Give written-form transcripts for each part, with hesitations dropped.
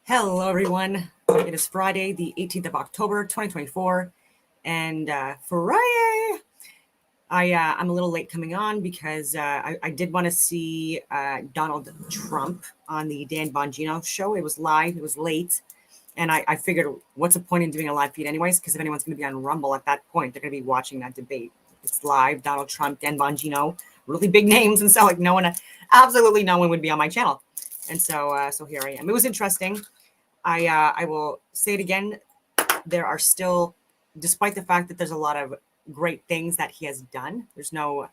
Hello, everyone. It is Friday, the 18th of October, 2024. And Friday, I'm a little late coming on because I did want to see Donald Trump on the Dan Bongino show. It was live. It was late. And I figured, what's the point in doing a live feed anyways? Because if anyone's going to be on Rumble at that point, they're going to be watching that debate. It's live. Donald Trump, Dan Bongino, really big names. And so like absolutely no one would be on my channel. And so here I am. It was interesting. I will say it again. There are still, despite the fact that there's a lot of great things that he has done, there's no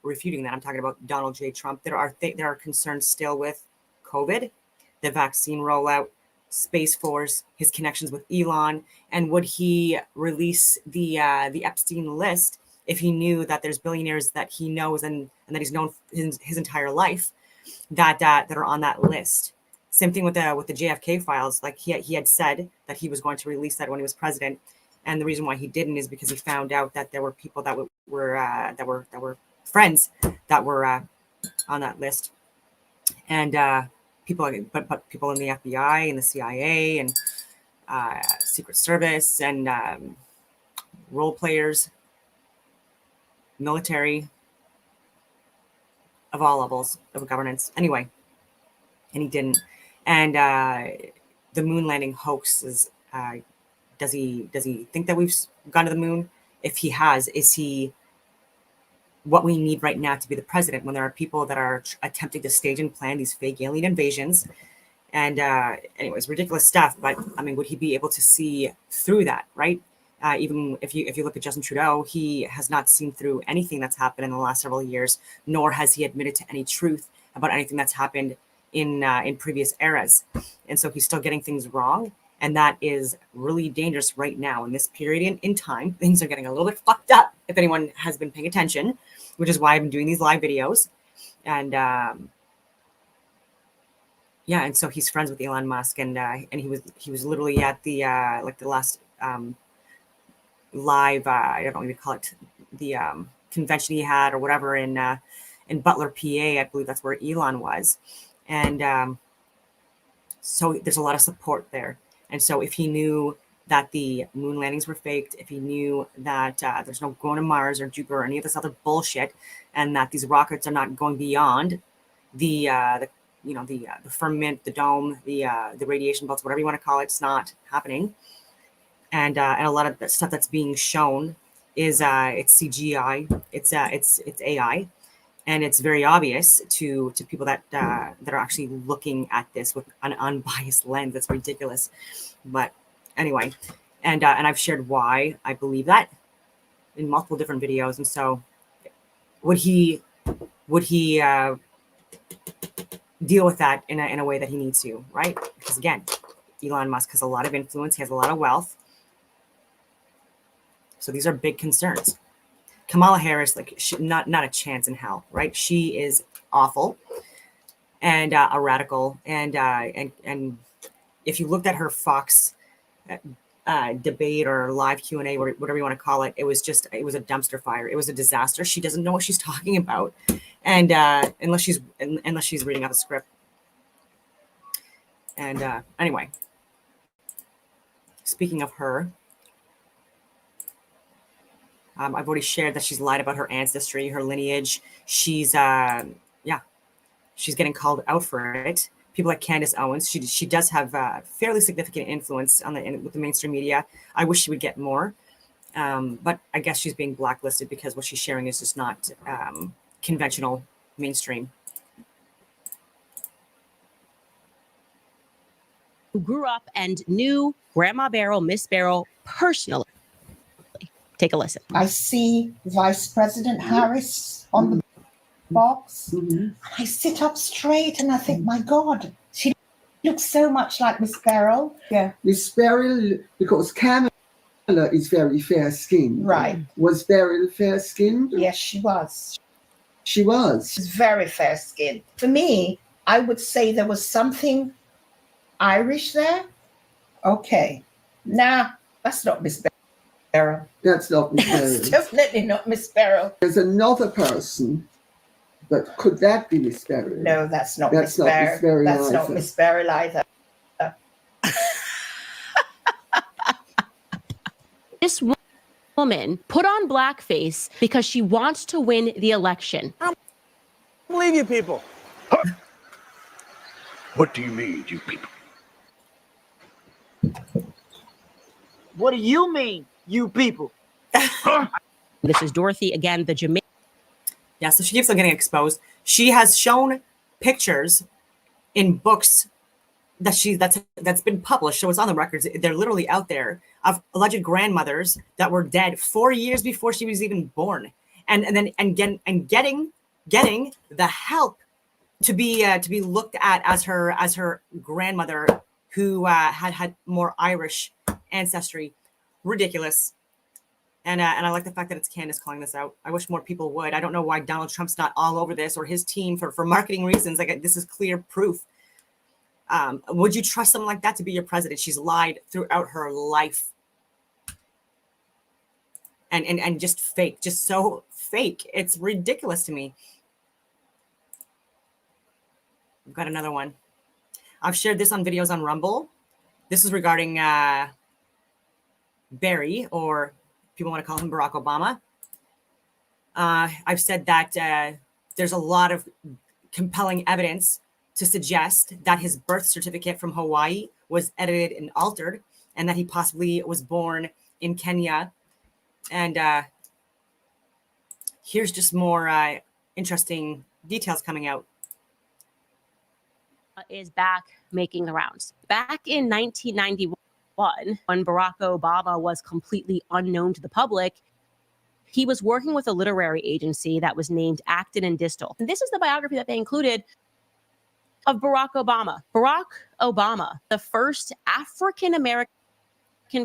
refuting that. I'm talking about Donald J. Trump. There are concerns still with COVID, the vaccine rollout, Space Force, his connections with Elon, and would he release the Epstein list if he knew that there's billionaires that he knows and that he's known his entire life that are on that list. Same thing with the JFK files. Like he had said that he was going to release that when he was president, and the reason why he didn't is because he found out that there were people that were friends that were on that list, and people in the FBI and the CIA and Secret Service and role players, military of all levels of governance. Anyway, and he didn't. And the moon landing hoax is, does he think that we've gone to the moon? If he has, is he what we need right now to be the president when there are people that are attempting to stage and plan these fake alien invasions? And anyways, ridiculous stuff. But I mean, would he be able to see through that, right? Even if you look at Justin Trudeau, he has not seen through anything that's happened in the last several years, nor has he admitted to any truth about anything that's happened in previous eras. And so he's still getting things wrong. And that is really dangerous right now in this period in time. Things are getting a little bit fucked up if anyone has been paying attention, which is why I've been doing these live videos. And and so he's friends with Elon Musk, and he was literally at the the last live I don't know what you call it, the convention he had or whatever in Butler, PA. I believe that's where Elon was. And so there's a lot of support there. And so if he knew that the moon landings were faked, if he knew that there's no going to Mars or Jupiter or any of this other bullshit, and that these rockets are not going beyond the firmament, the dome, the radiation belts, whatever you want to call it, it's not happening. And a lot of the stuff that's being shown is it's CGI, it's AI. And it's very obvious to people that are actually looking at this with an unbiased lens. That's ridiculous. But anyway, and I've shared why I believe that in multiple different videos. And so would he deal with that in a way that he needs to, right? Because again, Elon Musk has a lot of influence. He has a lot of wealth. So these are big concerns. Kamala Harris, not a chance in hell, right? She is awful and a radical. And if you looked at her Fox debate or live Q&A, whatever you want to call it, it was a dumpster fire. It was a disaster. She doesn't know what she's talking about, and unless she's reading out a script. And anyway, speaking of her. I've already shared that she's lied about her ancestry, her lineage. She's getting called out for it. People like Candace Owens, she does have fairly significant influence with the mainstream media. I wish she would get more, but I guess she's being blacklisted because what she's sharing is just not conventional mainstream. Who grew up and knew Grandma Barrel, Miss Barrel personally. Take a listen. I see Vice President Harris on the box. Mm-hmm. I sit up straight and I think, my God, she looks so much like Miss Beryl. Yeah. Miss Beryl, because Kamala is very fair-skinned. Right. Was Beryl fair-skinned? Yes, she was. She was? She's very fair-skinned. For me, I would say there was something Irish there. Okay. Nah, that's not Miss Beryl. That's not Miss Beryl. That's definitely not Miss Beryl. There's another person, but could that be Miss Beryl? No, that's not Miss Beryl. That's not Miss Beryl either. This woman put on blackface because she wants to win the election. I don't believe you people. What do you mean, you people? What do you mean, you people? This is Dorothy again, the Jamaican. Yeah, so she keeps on getting exposed. She has shown pictures in books that's been published, so it's on the records. They're literally out there of alleged grandmothers that were dead 4 years before she was even born, and getting the help to be looked at as her grandmother who had more Irish ancestry. Ridiculous. And I like the fact that it's Candace calling this out. I wish more people would. I don't know why Donald Trump's not all over this, or his team for marketing reasons. Like, this is clear proof. Would you trust someone like that to be your president? She's lied throughout her life. And just fake, just so fake. It's ridiculous to me. We've got another one. I've shared this on videos on Rumble. This is regarding Barry, or people want to call him Barack Obama. I've said that there's a lot of compelling evidence to suggest that his birth certificate from Hawaii was edited and altered, and that he possibly was born in Kenya. And here's just more interesting details coming out. Is back making the rounds. Back in 1991, when Barack Obama was completely unknown to the public, he was working with a literary agency that was named Acton and Distal. And this is the biography that they included of Barack Obama. Barack Obama, the first African-American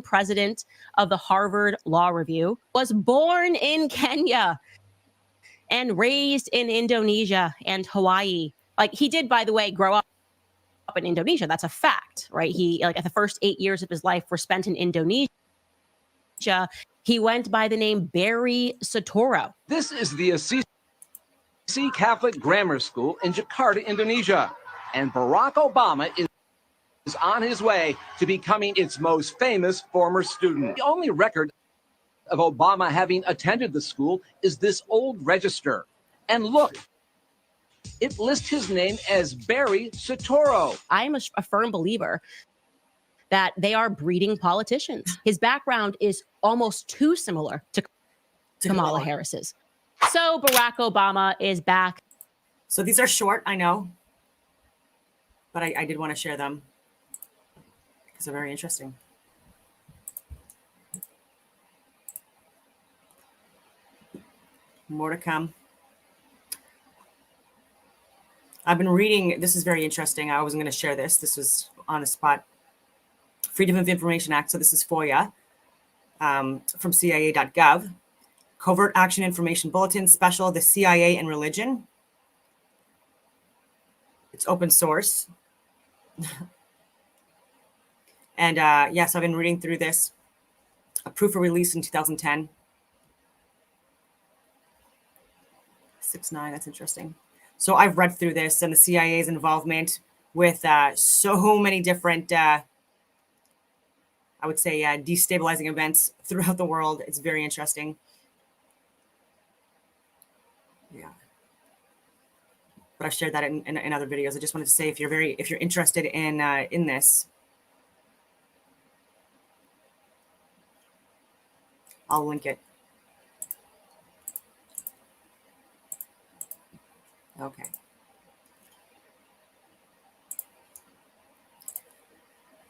president of the Harvard Law Review, was born in Kenya and raised in Indonesia and Hawaii. Like, he did, by the way, grow up in Indonesia. That's a fact, right? He, like, the first 8 years of his life were spent in Indonesia. He went by the name Barry Satoro. This is the Assisi Catholic Grammar School in Jakarta, Indonesia. And Barack Obama is on his way to becoming its most famous former student. The only record of Obama having attended the school is this old register. And look, it lists his name as Barry Satoro. I'm a firm believer that they are breeding politicians. His background is almost too similar to Kamala Harris's. So Barack Obama is back. So these are short, I know, but I did want to share them because they're very interesting. More to come. I've been reading, this is very interesting. I wasn't going to share this. This was on the spot. Freedom of Information Act. So this is FOIA from CIA.gov. Covert Action Information Bulletin Special, the CIA and Religion. It's open source. And yes, I've been reading through this. A proof of release in 2010. 6.9, that's interesting. So I've read through this and the CIA's involvement with so many different, I would say, destabilizing events throughout the world. It's very interesting. Yeah. But I've shared that in other videos. I just wanted to say, if you're interested in this, I'll link it. Okay.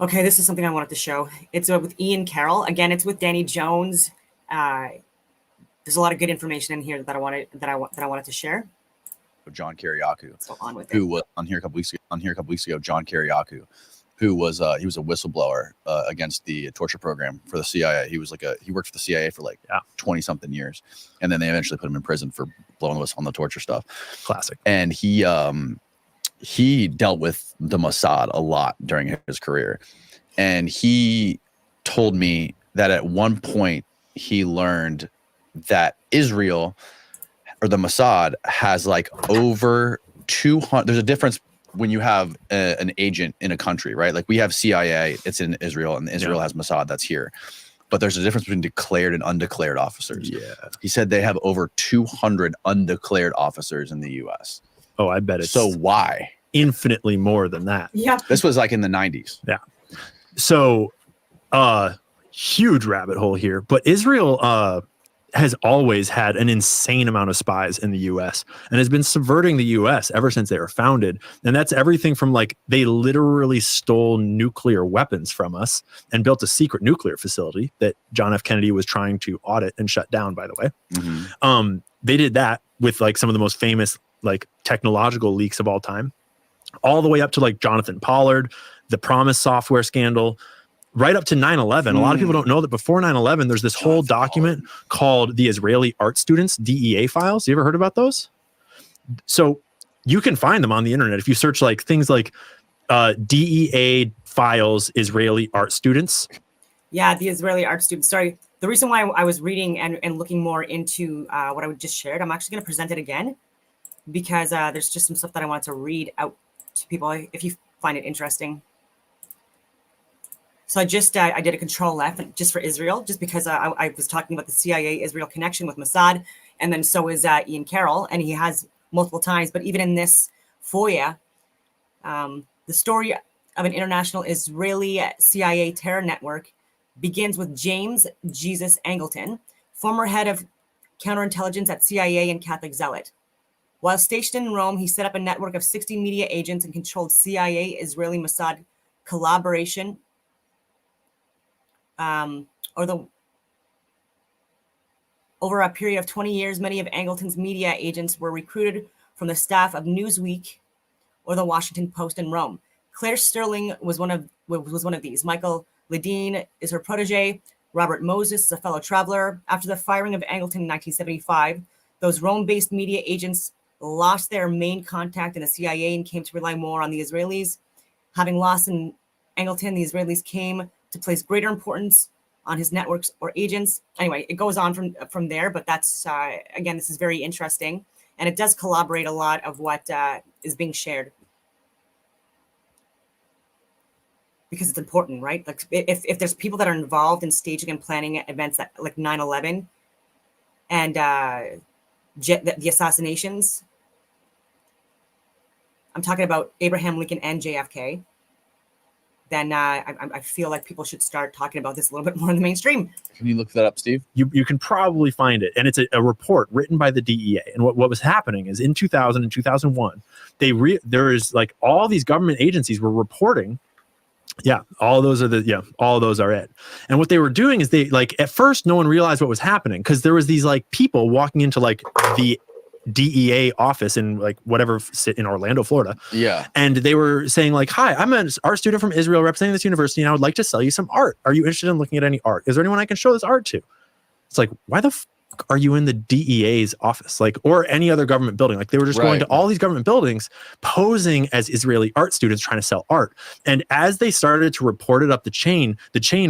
Okay, this is something I wanted to show. It's with Ian Carroll. Again, it's with Danny Jones. There's a lot of good information in here that I wanted to share. John Kiriakou, So on with who it. was on here a couple weeks ago. John Kiriakou, who was he was a whistleblower against the torture program for the CIA. He worked for the CIA for 20 something years, and then they eventually put him in prison for blowing the whistle on the torture stuff. Classic. And he dealt with the Mossad a lot during his career, and he told me that at one point he learned that Israel, or the Mossad, has like over 200. There's a difference when you have an agent in a country, right? Like we have CIA, it's in Israel, and Israel has Mossad, that's here. but there's a difference between declared and undeclared officers. Yeah. He said they have over 200 undeclared officers in the U.S. Oh, I bet it's So why? infinitely more than that. Yeah. This was like in the 90s. So, huge rabbit hole here. But Israel has always had an insane amount of spies in the U.S. and has been subverting the U.S. ever since they were founded. And that's everything from like they literally stole nuclear weapons from us and built a secret nuclear facility that John F. Kennedy was trying to audit and shut down, by the way. Mhm. They did that with like some of the most famous like technological leaks of all time, all the way up to like Jonathan Pollard, the Promise software scandal, right up to 9/11. A lot of people don't know that before 9/11, there's this whole document called the Israeli Art Students DEA files. You ever heard about those? So you can find them on the internet if you search like things like DEA files Israeli art students. Yeah, the Israeli art students. Sorry. The reason why I was reading and looking more into what I just shared, I'm actually going to present it again because there's just some stuff that I wanted to read out to people if you find it interesting. So I did a control F just for Israel, just because I was talking about the CIA-Israel connection with Mossad, and then so is Ian Carroll, and he has multiple times. But even in this FOIA, the story of an international Israeli CIA terror network begins with James Jesus Angleton, former head of counterintelligence at CIA and Catholic zealot. While stationed in Rome, he set up a network of 60 media agents and controlled CIA-Israeli Mossad collaboration. Over a period of 20 years, many of Angleton's media agents were recruited from the staff of Newsweek or the Washington Post in Rome. Claire Sterling was one of these. Michael Ledeen is her protege. Robert Moses is a fellow traveler. After the firing of Angleton in 1975, those Rome-based media agents lost their main contact in the CIA and came to rely more on the Israelis. Having lost in Angleton, the Israelis came to place greater importance on his networks or agents. Anyway, it goes on from there, but that's, again, this is very interesting. And it does corroborate a lot of what is being shared. Because it's important, right? Like if there's people that are involved in staging and planning events that, like 9/11 and the assassinations, I'm talking about Abraham Lincoln and JFK, then I feel like people should start talking about this a little bit more in the mainstream. Can you look that up, Steve? You can probably find it. And it's a report written by the DEA. And what was happening is in 2000 and 2001, there is like all these government agencies were reporting. Yeah, all those are it. And what they were doing is they like at first no one realized what was happening because there was these like people walking into like the DEA office in like whatever in Orlando, Florida. Yeah. And they were saying like, hi, I'm an art student from Israel representing this university and I would like to sell you some art. Are you interested in looking at any art? Is there anyone I can show this art to? It's like, why the fuck are you in the DEA's office? Like, or any other government building? Like they were just going to all these government buildings posing as Israeli art students trying to sell art. And as they started to report it up the chain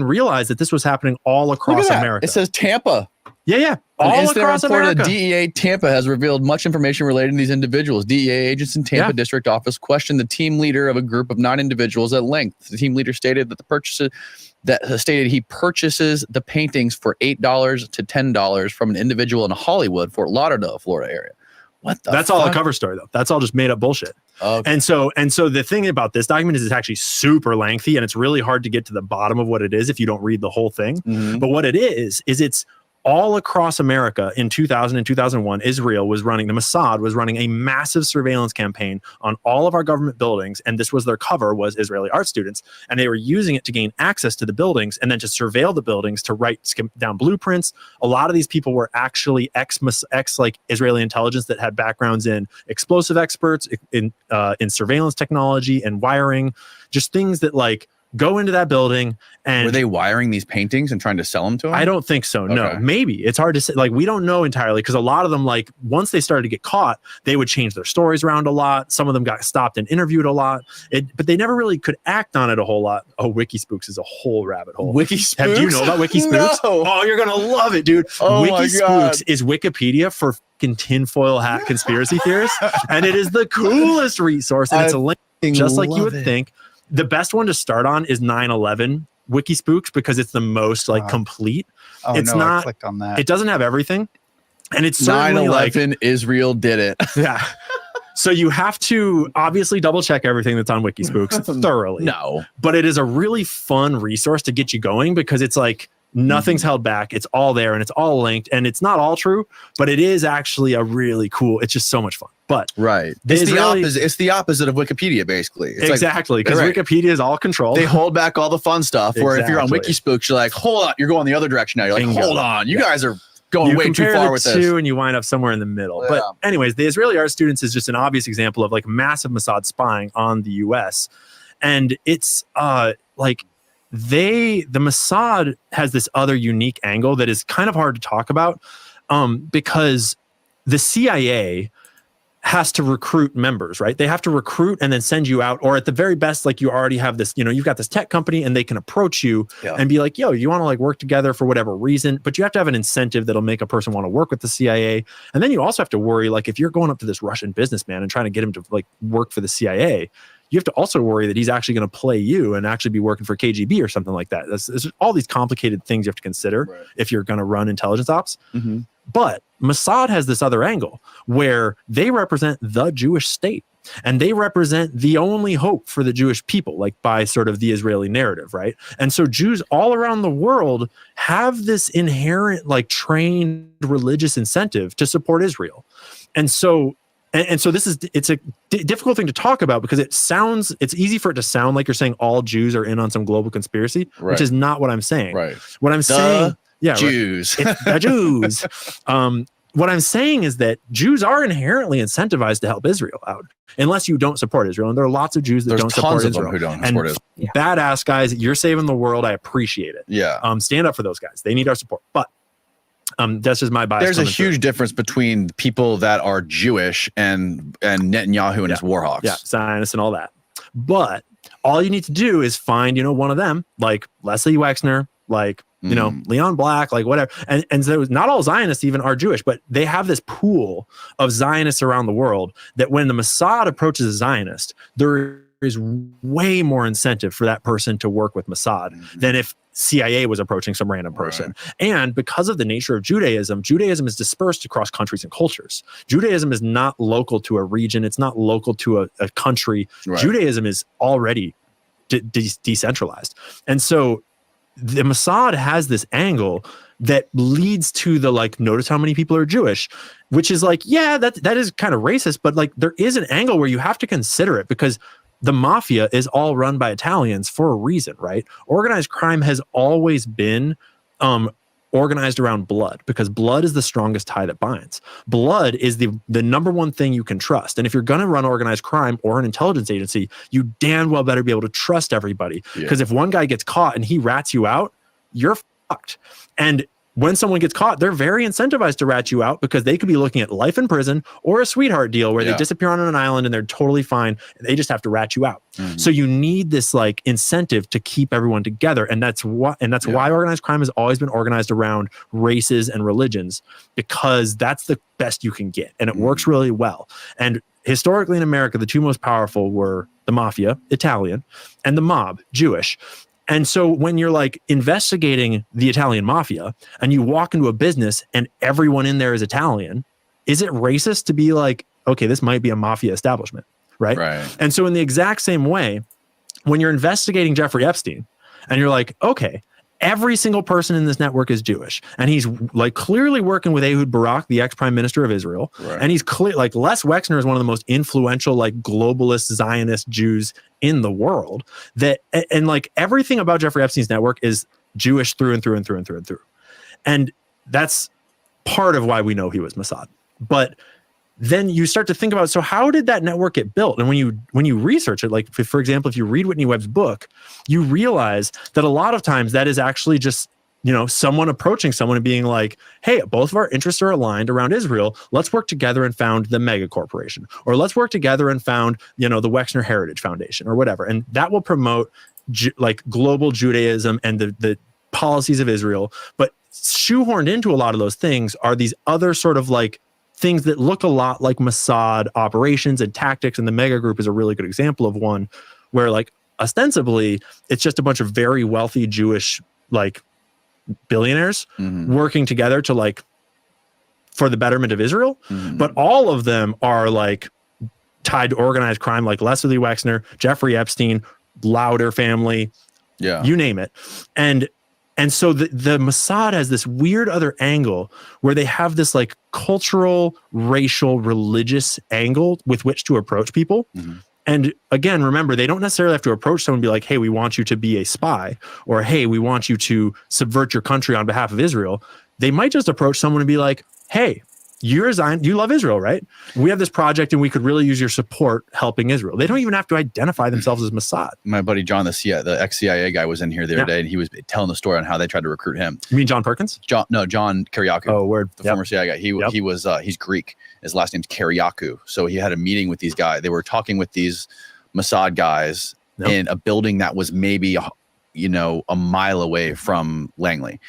realized that this was happening all across America. It says Tampa. Yeah. An All incident across report America. of DEA Tampa has revealed much information related to these individuals. DEA agents in Tampa district office questioned the team leader of a group of 9 individuals at length. The team leader stated that he purchases the paintings for $8 to $10 from an individual in Hollywood, Fort Lauderdale, Florida area. What the That's fuck? all a cover story though. That's all just made up bullshit. Okay. And so the thing about this document is it's actually super lengthy and it's really hard to get to the bottom of what it is if you don't read the whole thing. Mhm. But what it is it's all across America in 2000 and 2001, the Mossad was running a massive surveillance campaign on all of our government buildings. And this was their cover was Israeli art students. And they were using it to gain access to the buildings and then to surveil the buildings, to write down blueprints. A lot of these people were actually ex like Israeli intelligence that had backgrounds in explosive experts, in surveillance technology and wiring, just things that like go into that building. And were they wiring these paintings and trying to sell them to them? I don't think so. No, Okay. maybe it's hard to say. Like, we don't know entirely because a lot of them, like once they started to get caught, they would change their stories around a lot. Some of them got stopped and interviewed a lot, but they never really could act on it a whole lot. Oh, WikiSpooks is a whole rabbit hole. WikiSpooks? Do you know about WikiSpooks? No. Oh, you're going to love it, dude. Oh my WikiSpooks God. is Wikipedia for fucking tinfoil hat conspiracy theorists. And it is the coolest resource. And it's a link just like you would think. The best one to start on is 9/11 Wikispooks because it's the most like complete. Oh, It's no, not- I clicked on that. It doesn't have everything. And it's certainly 9/11, Israel did it. yeah. So you have to obviously double check everything that's on Wikispooks thoroughly. No. But it is a really fun resource to get you going because it's like nothing's held back. It's all there and it's all linked, and it's not all true, but it is actually a really cool. It's just so much fun. But Right. The It's the Israeli- opposite. It's the opposite of Wikipedia, basically. It's like exactly, because right. Wikipedia is all controlled. they hold back all the fun stuff. Where if you're on Exactly. Wikispooks, you're like, hold on, you're going the other direction now. You're like, Bingo. hold on, you Yeah. guys are going you way too compare far the with two this. and you wind up somewhere in the middle. Yeah. But anyways, the Israeli art students is just an obvious example of like massive Mossad spying on the US. And it's like the Mossad has this other unique angle that is kind of hard to talk about because the CIA has to recruit members, right? They have to recruit and then send you out, or at the very best, like you already have this, you've got this tech company and they can approach you and be like, yo, you want to like work together for whatever reason, but you have to have an incentive that'll make a person want to work with the CIA. And then you also have to worry, like if you're going up to this Russian businessman and trying to get him to like work for the CIA, you have to also worry that he's actually going to play you and actually be working for KGB or something like that. There's all these complicated things you have to consider if you're going to run intelligence ops. Mm-hmm. But Mossad has this other angle where they represent the Jewish state and they represent the only hope for the Jewish people, like by sort of the Israeli narrative, right? And so Jews all around the world have this inherent, like trained religious incentive to support Israel. And so it's a difficult thing to talk about because it's easy for it to sound like you're saying all Jews are in on some global conspiracy, which is not what I'm saying. Right. What I'm saying, Jews. it's the Jews. What I'm saying is that Jews are inherently incentivized to help Israel out, unless you don't support Israel. And there are lots of Jews that There's don't tons support of Israel. them who don't And support Israel. badass guys, you're saving the world. I appreciate it. Yeah. Stand up for those guys. They need our support. But that's just my bias. There's a coming through. huge difference between people that are Jewish and Netanyahu and his warhawks. Yeah, Zionists and all that. But all you need to do is find, one of them, like Leslie Wexner, like, Leon Black, like whatever. And so not all Zionists even are Jewish, but they have this pool of Zionists around the world that when the Mossad approaches a Zionist, there is way more incentive for that person to work with Mossad than if CIA was approaching some random person. Right. And because of the nature of Judaism is dispersed across countries and cultures. Judaism is not local to a region. It's not local to a country. Right. Judaism is already decentralized. And so the Mossad has this angle that leads to the like, notice how many people are Jewish, which is like, yeah, that is kind of racist, but like there is an angle where you have to consider it because the mafia is all run by Italians for a reason, right? Organized crime has always been organized around blood because blood is the strongest tie that binds. Blood is the number one thing you can trust. And if you're going to run organized crime or an intelligence agency, you damn well better be able to trust everybody. Because if one guy gets caught and he rats you out, you're fucked. And when someone gets caught, they're very incentivized to rat you out because they could be looking at life in prison or a sweetheart deal where they disappear on an island and they're totally fine. They just have to rat you out. So you need this like incentive to keep everyone together. And that's why organized crime has always been organized around races and religions because that's the best you can get. And it works really well. And historically in America, the two most powerful were the mafia, Italian, and the mob, Jewish. And so when you're like investigating the Italian mafia and you walk into a business and everyone in there is Italian, is it racist to be like, okay, this might be a mafia establishment, right? And so in the exact same way, when you're investigating Jeffrey Epstein and you're like, okay, every single person in this network is Jewish. And he's like clearly working with Ehud Barak, the ex-prime minister of Israel. And he's clear, like Les Wexner is one of the most influential, like globalist Zionist Jews in the world and like everything about Jeffrey Epstein's network is Jewish through and through and through and through and through. And that's part of why we know he was Mossad. But then you start to think about, so how did that network get built? And when you research it, like for example, if you read Whitney Webb's book, you realize that a lot of times that is actually just, someone approaching someone and being like, hey, both of our interests are aligned around Israel. Let's work together and found the mega corporation, or let's work together and found, the Wexner Heritage Foundation or whatever. And that will promote like global Judaism and the policies of Israel. But shoehorned into a lot of those things are these other sort of like things that look a lot like Mossad operations and tactics. And the mega group is a really good example of one where like ostensibly it's just a bunch of very wealthy Jewish like billionaires working together to like for the betterment of Israel. But all of them are like tied to organized crime, like Leslie Wexner, Jeffrey Epstein, Lauder family, you name it. And so the Mossad has this weird other angle where they have this like cultural, racial, religious angle with which to approach people. And again, remember, they don't necessarily have to approach someone and be like, hey, we want you to be a spy, or hey, we want you to subvert your country on behalf of Israel. They might just approach someone and be like, hey, you love Israel, right? We have this project and we could really use your support helping Israel. They don't even have to identify themselves as Mossad. My buddy John, the ex-CIA guy, was in here the other day, and he was telling the story on how they tried to recruit him. You mean John Perkins? John Kiriakou. Oh, word. The former CIA guy. He was he's Greek. His last name's Kiriakou. So he had a meeting with these guys. They were talking with these Mossad guys in a building that was maybe a mile away from Langley.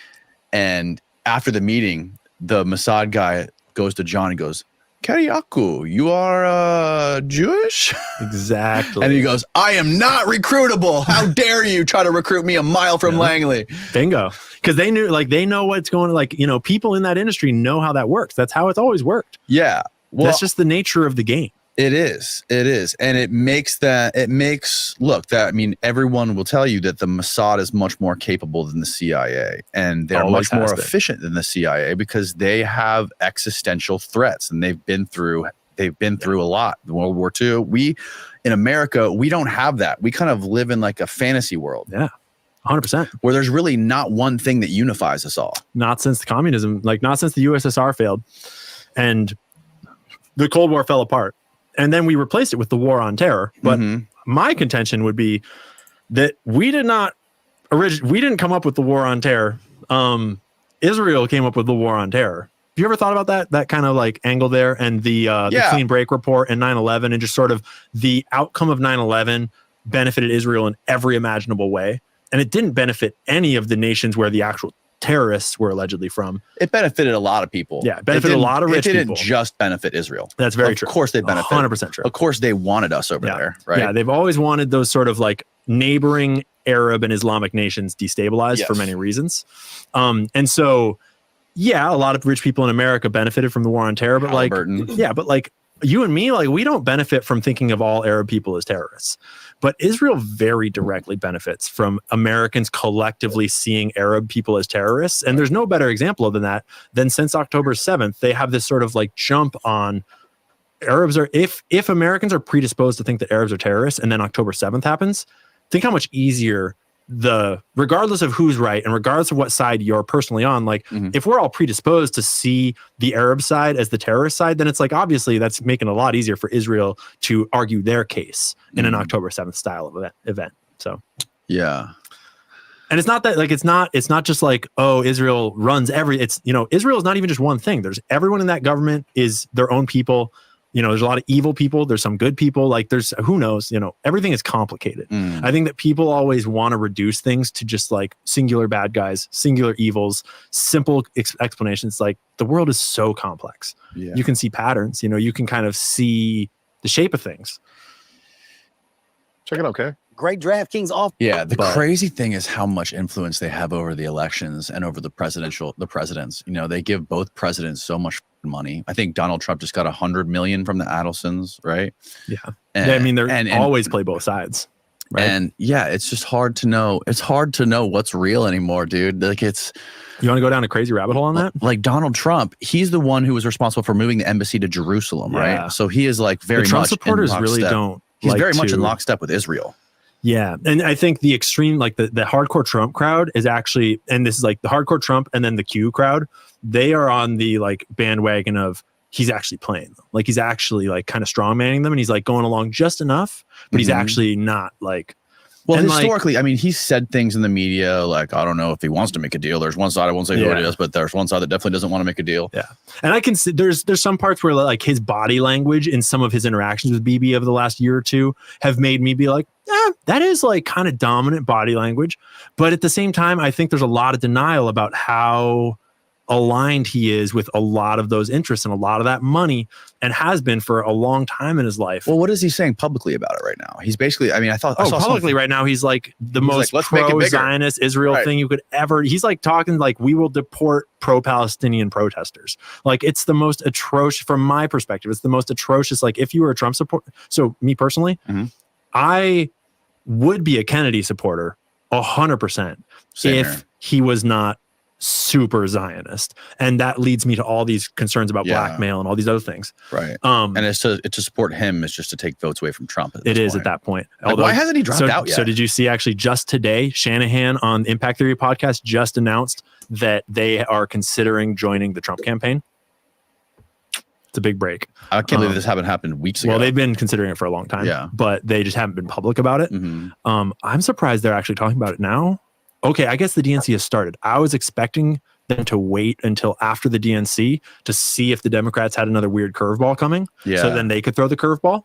And after the meeting, the Mossad guy goes to John and goes, Kiriakou, you are Jewish? Exactly. And he goes, I am not recruitable. How dare you try to recruit me a mile from Langley? Bingo. Because they know what's going on. People in that industry know how that works. That's how it's always worked. Yeah. Well, that's just the nature of the game. It is. And everyone will tell you that the Mossad is much more capable than the CIA, and they're much more efficient than the CIA because they have existential threats, and they've been through a lot. World War II. We in America, we don't have that. We kind of live in like a fantasy world. Yeah. 100%. Where there's really not one thing that unifies us all. Not since communism, not since the USSR failed and the Cold War fell apart. And then we replaced it with the war on terror. But my contention would be that we didn't come up with the war on terror. Israel came up with the war on terror. Have you ever thought about that kind of like angle there and the clean break report and 9/11 and just sort of the outcome of 9/11 benefited Israel in every imaginable way? And it didn't benefit any of the nations where the actual terrorists were allegedly from. It benefited a lot of people. Yeah, it benefited a lot of rich people. It didn't just benefit Israel. That's very true. Of course they benefited. 100% true. Of course they wanted us over there, right? Yeah, they've always wanted those sort of like neighboring Arab and Islamic nations destabilized for many reasons. And so, a lot of rich people in America benefited from the war on terror, but but you and me, we don't benefit from thinking of all Arab people as terrorists. But Israel very directly benefits from Americans collectively seeing Arab people as terrorists. And there's no better example than that than since October 7th, they have this sort of like jump on Arabs are, if Americans are predisposed to think that Arabs are terrorists and then October 7th happens, think how much easier regardless of who's right and regardless of what side you're personally on, if we're all predisposed to see the Arab side as the terrorist side, then it's like, obviously that's making it a lot easier for Israel to argue their case in an October 7th style of event. So, yeah. And it's not that it's not just like, oh, Israel runs Israel is not even just one thing. There's everyone in that government is their own people. There's a lot of evil people. There's some good people. There's who knows, everything is complicated. I think that people always want to reduce things to just like singular bad guys, singular evils, simple explanations. Like the world is so complex. Yeah. You can see patterns, you can kind of see the shape of things. Check it out, okay? Great DraftKings off. Yeah, the crazy thing is how much influence they have over the elections and over the presidents. They give both presidents so much money. I think Donald Trump just got $100 million from the Adelsons, right? Yeah, they always play both sides. Right? And it's just hard to know. It's hard to know what's real anymore, dude. You want to go down a crazy rabbit hole on that? Like Donald Trump, he's the one who was responsible for moving the embassy to Jerusalem, right? So he is like very much. Trump supporters really don't. He's very much in lockstep with Israel. Yeah. And I think the extreme, the hardcore Trump crowd is actually, and this is like the hardcore Trump and then the Q crowd, they are on the bandwagon of he's actually playing them. He's actually kind of strong manning them and he's going along just enough, but he's actually not Well, historically, he's said things in the media I don't know if he wants to make a deal. There's one side, I won't say who it is, but there's one side that definitely doesn't want to make a deal. Yeah. And I can see there's some parts where his body language in some of his interactions with BB over the last year or two have made me be that is kind of dominant body language. But at the same time, I think there's a lot of denial about how aligned he is with a lot of those interests and a lot of that money, and has been for a long time in his life. Well, what is he saying publicly about it right now? He's basically, I mean, I saw publicly right now, he's like the most let's make it bigger. pro-Zionist Israel thing you could ever. He's like talking like we will deport pro-Palestinian protesters. Like it's the most atrocious, from my perspective, it's the most atrocious. Like if you were a Trump supporter, so me personally, I would be a Kennedy supporter 100% if he was not super Zionist, and that leads me to all these concerns about blackmail and all these other things. Right. And it's to support him is just to take votes away from Trump. It is at that point. Like, why hasn't he dropped out yet? So did you see actually just today, Shanahan on the Impact Theory podcast just announced that they are considering joining the Trump campaign? It's a big break. I can't believe this happened weeks ago. Well, they've been considering it for a long time, but they just haven't been public about it. I'm surprised they're actually talking about it now. Okay, I guess the DNC has started. I was expecting them to wait until after the DNC to see if the Democrats had another weird curveball coming. Yeah. So then they could throw the curveball.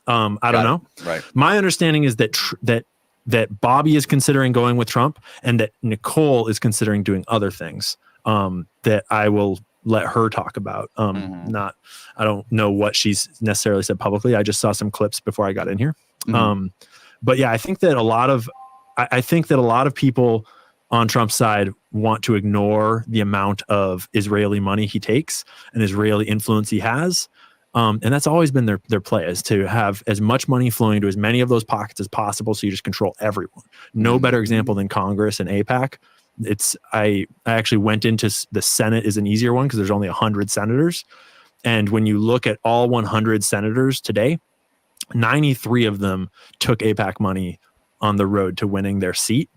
I don't know. Right. My understanding is that that Bobby is considering going with Trump, and that Nicole is considering doing other things that I will let her talk about. I don't know what she's necessarily said publicly. I just saw some clips before I got in here. But yeah, I think that a lot of people on Trump's side want to ignore the amount of Israeli money he takes and Israeli influence he has. And that's always been their play, is to have as much money flowing to as many of those pockets as possible, so you just control everyone. No better example than Congress and AIPAC. I actually went into the Senate is an easier one because there's only 100 senators. And when you look at all 100 senators today, 93 of them took AIPAC money on the road to winning their seat.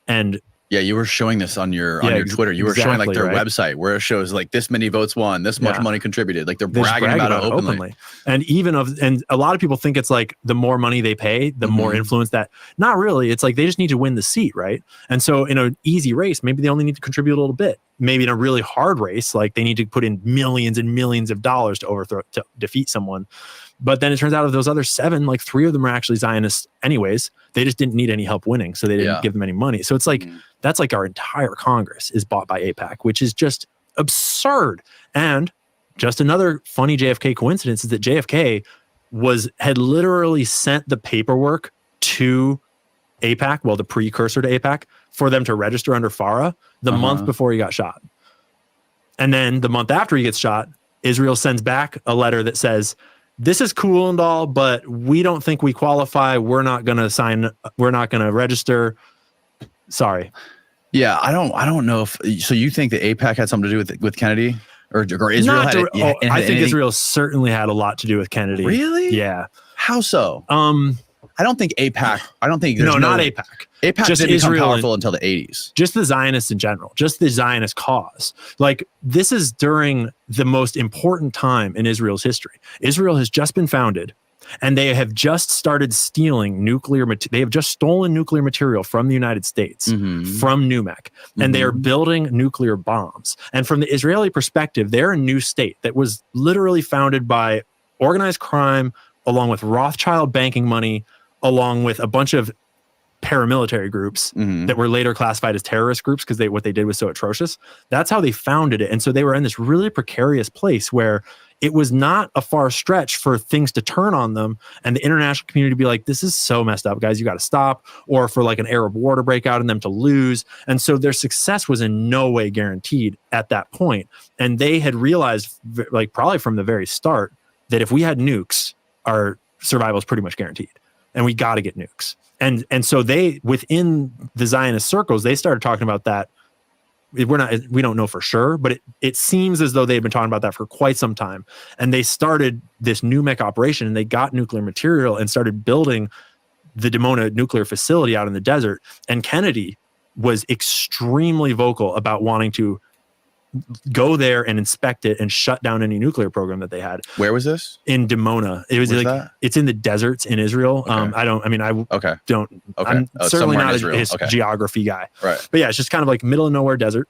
And yeah, you were showing this on your Twitter. You were showing like their website where it shows like this many votes won, this much money contributed. Like they're bragging about it openly. And and a lot of people think it's like the more money they pay, the more influence that. Not really. It's like they just need to win the seat, right? And so in an easy race, maybe they only need to contribute a little bit. Maybe in a really hard race, like they need to put in millions and millions of dollars to defeat someone. But then it turns out of those other 7, like 3 of them are actually Zionists anyways. They just didn't need any help winning, so they didn't give them any money. So it's like that's like our entire Congress is bought by AIPAC, which is just absurd. And just another funny JFK coincidence is that JFK had literally sent the paperwork to AIPAC, well, the precursor to AIPAC, for them to register under FARA the month before he got shot. And then the month after he gets shot, Israel sends back a letter that says, this is cool and all, but we don't think we qualify. We're not going to sign. We're not going to register. Sorry. Yeah, I don't know if. So you think that AIPAC had something to do with Kennedy, or Israel had? I think Israel certainly had a lot to do with Kennedy. Really? Yeah. How so? I don't think AIPAC. I don't think not AIPAC. AIPAC just didn't become Israel powerful until the 80s. Just the Zionists in general, just the Zionist cause. Like this is during the most important time in Israel's history. Israel has just been founded, and they have just started stealing nuclear. They have just stolen nuclear material from the United States, from NUMEC, and they are building nuclear bombs. And from the Israeli perspective, they're a new state that was literally founded by organized crime, along with Rothschild banking money, along with a bunch of paramilitary groups that were later classified as terrorist groups because what they did was so atrocious. That's how they founded it. And so they were in this really precarious place where it was not a far stretch for things to turn on them and the international community to be like, this is so messed up, guys, you got to stop, or for like an Arab war to break out and them to lose. And so their success was in no way guaranteed at that point. And they had realized, like probably from the very start, that if we had nukes, our survival is pretty much guaranteed. And we got to get nukes. And so they, within the Zionist circles, they started talking about that. We don't know for sure, but it seems as though they've been talking about that for quite some time. And they started this NUMEC operation, and they got nuclear material and started building the Dimona nuclear facility out in the desert. And Kennedy was extremely vocal about wanting to go there and inspect it and shut down any nuclear program that they had. Where was this? In Dimona. It was it's in the deserts in Israel. Okay. I'm certainly not a geography guy. Right. But yeah, it's just kind of like middle of nowhere desert.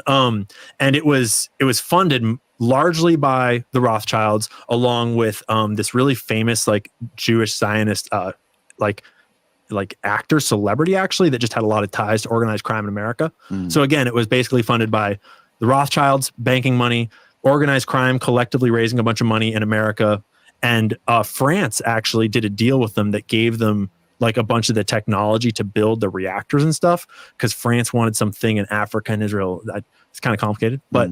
And it was funded largely by the Rothschilds, along with this really famous like Jewish Zionist like actor celebrity actually that just had a lot of ties to organized crime in America. So again, it was basically funded by the Rothschilds banking money, organized crime collectively raising a bunch of money in America. And France actually did a deal with them that gave them like a bunch of the technology to build the reactors and stuff, because France wanted something in Africa and Israel. It's kind of complicated, but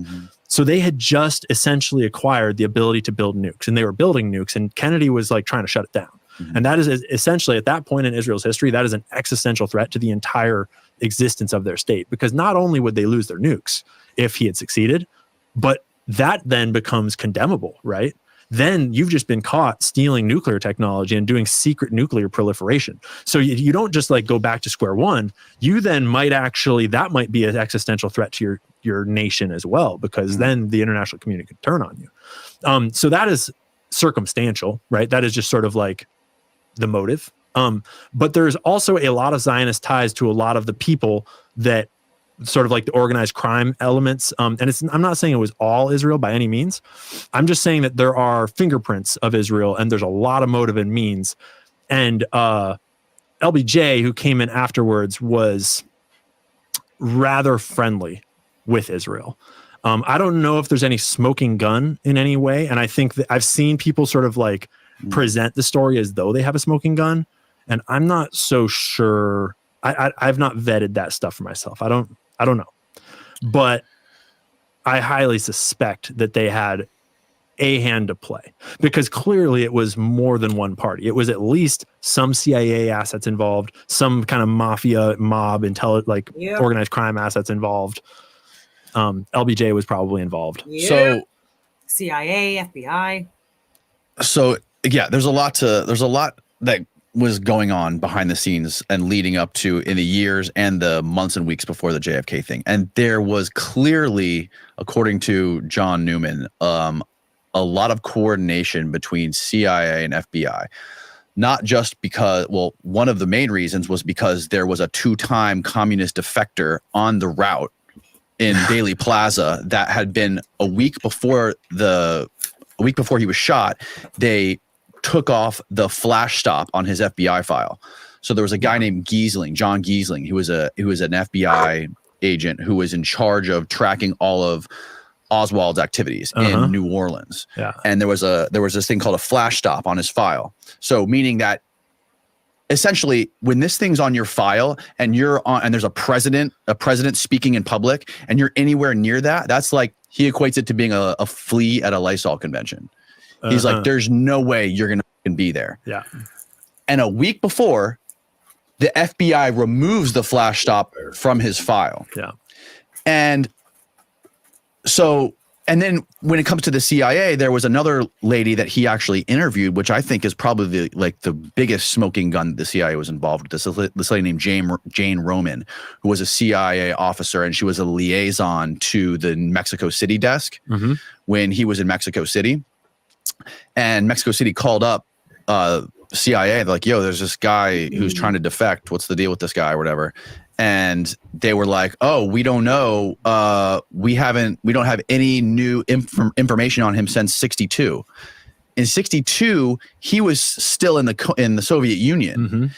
so they had just essentially acquired the ability to build nukes, and they were building nukes, and Kennedy was like trying to shut it down. And that is essentially, at that point in Israel's history, that is an existential threat to the entire existence of their state, because not only would they lose their nukes if he had succeeded, but that then becomes condemnable, right? Then you've just been caught stealing nuclear technology and doing secret nuclear proliferation. So you don't just like go back to square one. You then might actually, that might be an existential threat to your nation as well, because then the international community could turn on you. So that is circumstantial, right? That is just sort of like the motive. But there's also a lot of Zionist ties to a lot of the people that sort of like the organized crime elements. And I'm not saying it was all Israel by any means. I'm just saying that there are fingerprints of Israel, and there's a lot of motive and means. And LBJ, who came in afterwards, was rather friendly with Israel. I don't know if there's any smoking gun in any way. And I think that I've seen people sort of like present the story as though they have a smoking gun. And I'm not so sure. I've not vetted that stuff for myself. I don't know, but I highly suspect that they had a hand to play, because clearly it was more than one party. It was at least some CIA assets involved, some kind of mafia mob organized crime assets involved. LBJ was probably involved. Yeah. So CIA, FBI. So yeah, there's a lot that was going on behind the scenes and leading up to in the years and the months and weeks before the JFK thing. And there was clearly, according to John Newman, a lot of coordination between CIA and FBI. Not just because, well, one of the main reasons was because there was a 2-time communist defector on the route in Daley Plaza that had been a week before he was shot. They took off the flash stop on his FBI file. So there was a guy named Giesling, John Giesling, who was an FBI agent who was in charge of tracking all of Oswald's activities in New Orleans. Yeah. And there was this thing called a flash stop on his file. So meaning that essentially when this thing's on your file and you're on, and there's a president speaking in public and you're anywhere near that, that's like, he equates it to being a flea at a Lysol convention. He's like, there's no way you're going to be there. Yeah. And a week before, the FBI removes the flash stop from his file. Yeah. And so, and then when it comes to the CIA, there was another lady that he actually interviewed, which I think is probably the biggest smoking gun the CIA was involved with. This lady named Jane Roman, who was a CIA officer, and she was a liaison to the Mexico City desk when he was in Mexico City. And Mexico City called up CIA. They're like, yo, there's this guy who's trying to defect. What's the deal with this guy or whatever? And they were like, oh, we don't know. We don't have any new information on him since 62. In 62, he was still in the Soviet Union.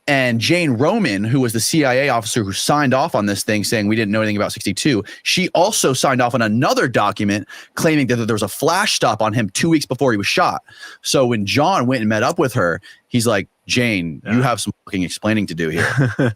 And Jane Roman, who was the CIA officer who signed off on this thing saying we didn't know anything about 62, she also signed off on another document claiming that there was a flash stop on him 2 weeks before he was shot. So when John went and met up with her, he's like, Jane, you have some fucking explaining to do here.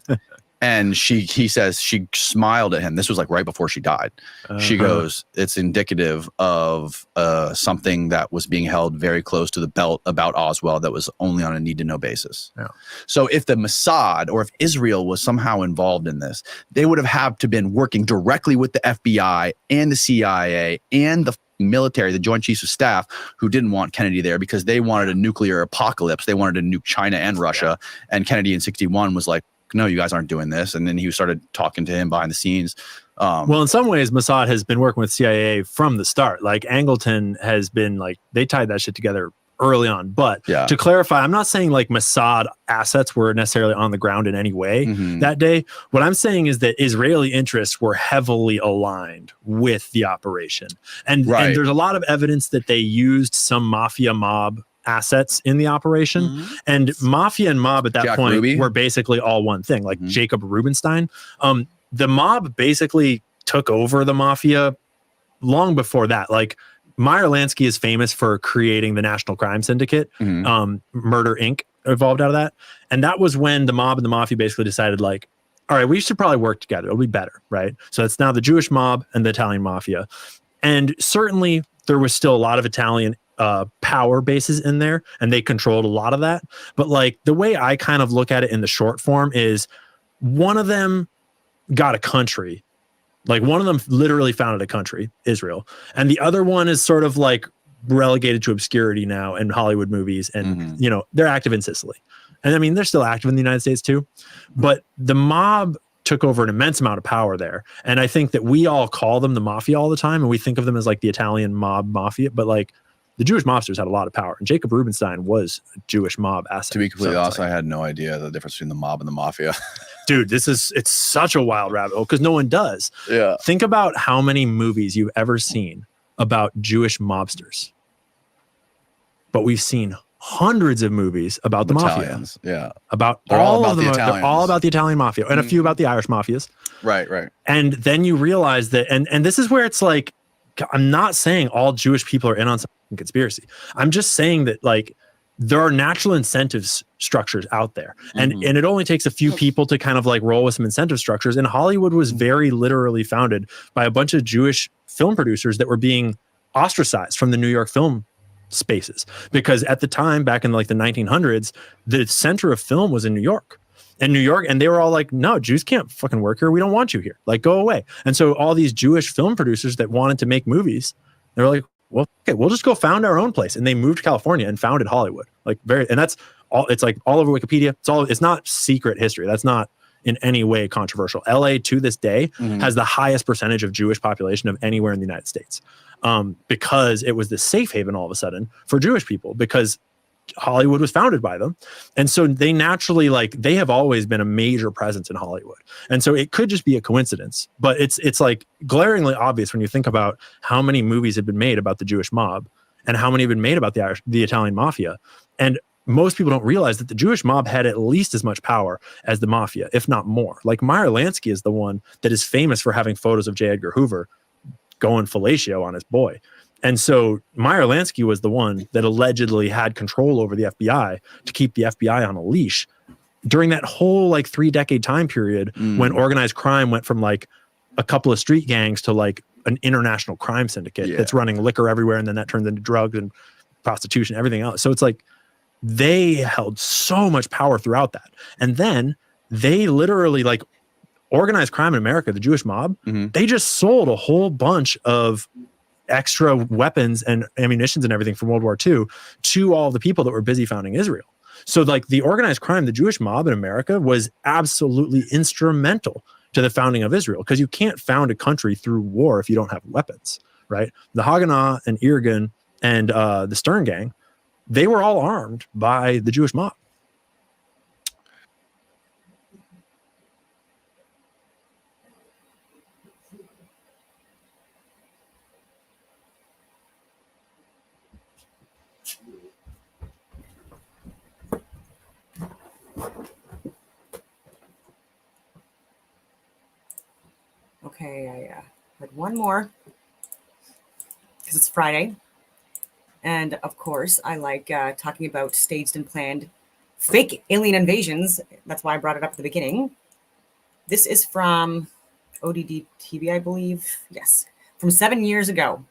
And he says she smiled at him. This was like right before she died. She goes, it's indicative of something that was being held very close to the belt about Oswald that was only on a need to know basis. Yeah. So if the Mossad or if Israel was somehow involved in this, they would have had to been working directly with the FBI and the CIA and the military, the Joint Chiefs of Staff, who didn't want Kennedy there because they wanted a nuclear apocalypse. They wanted to nuke China and Russia. And Kennedy in 61 was like, no, you guys aren't doing this. And then he started talking to him behind the scenes. Well, in some ways, Mossad has been working with CIA from the start. Like Angleton has been like, they tied that shit together early on. But to clarify, I'm not saying like Mossad assets were necessarily on the ground in any way that day. What I'm saying is that Israeli interests were heavily aligned with the operation. And there's a lot of evidence that they used some mafia mob assets in the operation, and mafia and mob at that point were basically all one thing, like Jacob Rubinstein. The mob basically took over the mafia long before that. Like Meyer Lansky is famous for creating the National Crime Syndicate. Murder Inc. evolved out of that. And that was when the mob and the mafia basically decided like, all right, we should probably work together. It'll be better, right? So it's now the Jewish mob and the Italian mafia. And certainly there was still a lot of Italian power bases in there, and they controlled a lot of that. But like the way I kind of look at it in the short form is one of them got a country. Like one of them literally founded a country, Israel. And the other one is sort of like relegated to obscurity now in Hollywood movies. And, you know, they're active in Sicily. And I mean, they're still active in the United States too. But the mob took over an immense amount of power there. And I think that we all call them the mafia all the time. And we think of them as like the Italian mob mafia. But like the Jewish mobsters had a lot of power. And Jacob Rubenstein was a Jewish mob asset. To be completely honest, I had no idea the difference between the mob and the mafia. Dude, it's such a wild rabbit hole because no one does. Yeah. Think about how many movies you've ever seen about Jewish mobsters. But we've seen hundreds of movies about the Italians, mafia. Yeah. They're all about the Italian mafia and a few about the Irish mafias. Right, right. And then you realize that, and this is where it's like, I'm not saying all Jewish people are in on some conspiracy. I'm just saying that like there are natural incentives structures out there. And it only takes a few people to kind of like roll with some incentive structures. And Hollywood was very literally founded by a bunch of Jewish film producers that were being ostracized from the New York film spaces. Because at the time, back in like the 1900s, the center of film was in New York. And they were all like, no, Jews can't fucking work here. We don't want you here. Like, go away. And so all these Jewish film producers that wanted to make movies, they were like, well, okay, we'll just go found our own place. And they moved to California and founded Hollywood. And that's all, it's like all over Wikipedia. It's not secret history. That's not in any way controversial. LA to this day has the highest percentage of Jewish population of anywhere in the United States. Because it was the safe haven all of a sudden for Jewish people, because Hollywood was founded by them. And so they naturally, like, they have always been a major presence in Hollywood. And so it could just be a coincidence, but it's like glaringly obvious when you think about how many movies have been made about the Jewish mob and how many have been made about the Italian mafia. And most people don't realize that the Jewish mob had at least as much power as the mafia, if not more. Like Meyer Lansky is the one that is famous for having photos of J. Edgar Hoover going fellatio on his boy. And so Meyer Lansky was the one that allegedly had control over the FBI to keep the FBI on a leash during that whole like 3-decade time period when organized crime went from like a couple of street gangs to like an international crime syndicate that's running liquor everywhere. And then that turns into drugs and prostitution, everything else. So it's like they held so much power throughout that. And then they literally like organized crime in America, the Jewish mob, they just sold a whole bunch of extra weapons and ammunitions and everything from World War II to all the people that were busy founding Israel. So like the organized crime, the Jewish mob in America was absolutely instrumental to the founding of Israel, because you can't found a country through war if you don't have weapons, right? The Haganah and Irgun and the Stern Gang, they were all armed by the Jewish mob. Okay, I had one more because it's Friday. And of course, I like talking about staged and planned fake alien invasions. That's why I brought it up at the beginning. This is from ODD TV, I believe. Yes, from 7 years ago.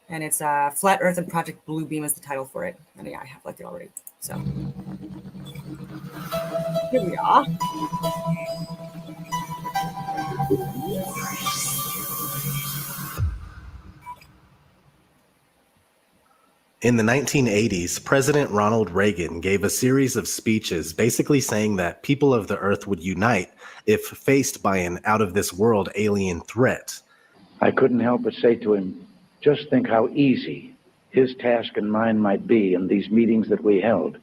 And it's Flat Earth and Project Bluebeam is the title for it. And yeah, I have liked it already. So here we are. In the 1980s, President Ronald Reagan gave a series of speeches basically saying that people of the Earth would unite if faced by an out-of-this-world alien threat. I couldn't help but say to him, just think how easy his task and mine might be in these meetings that we held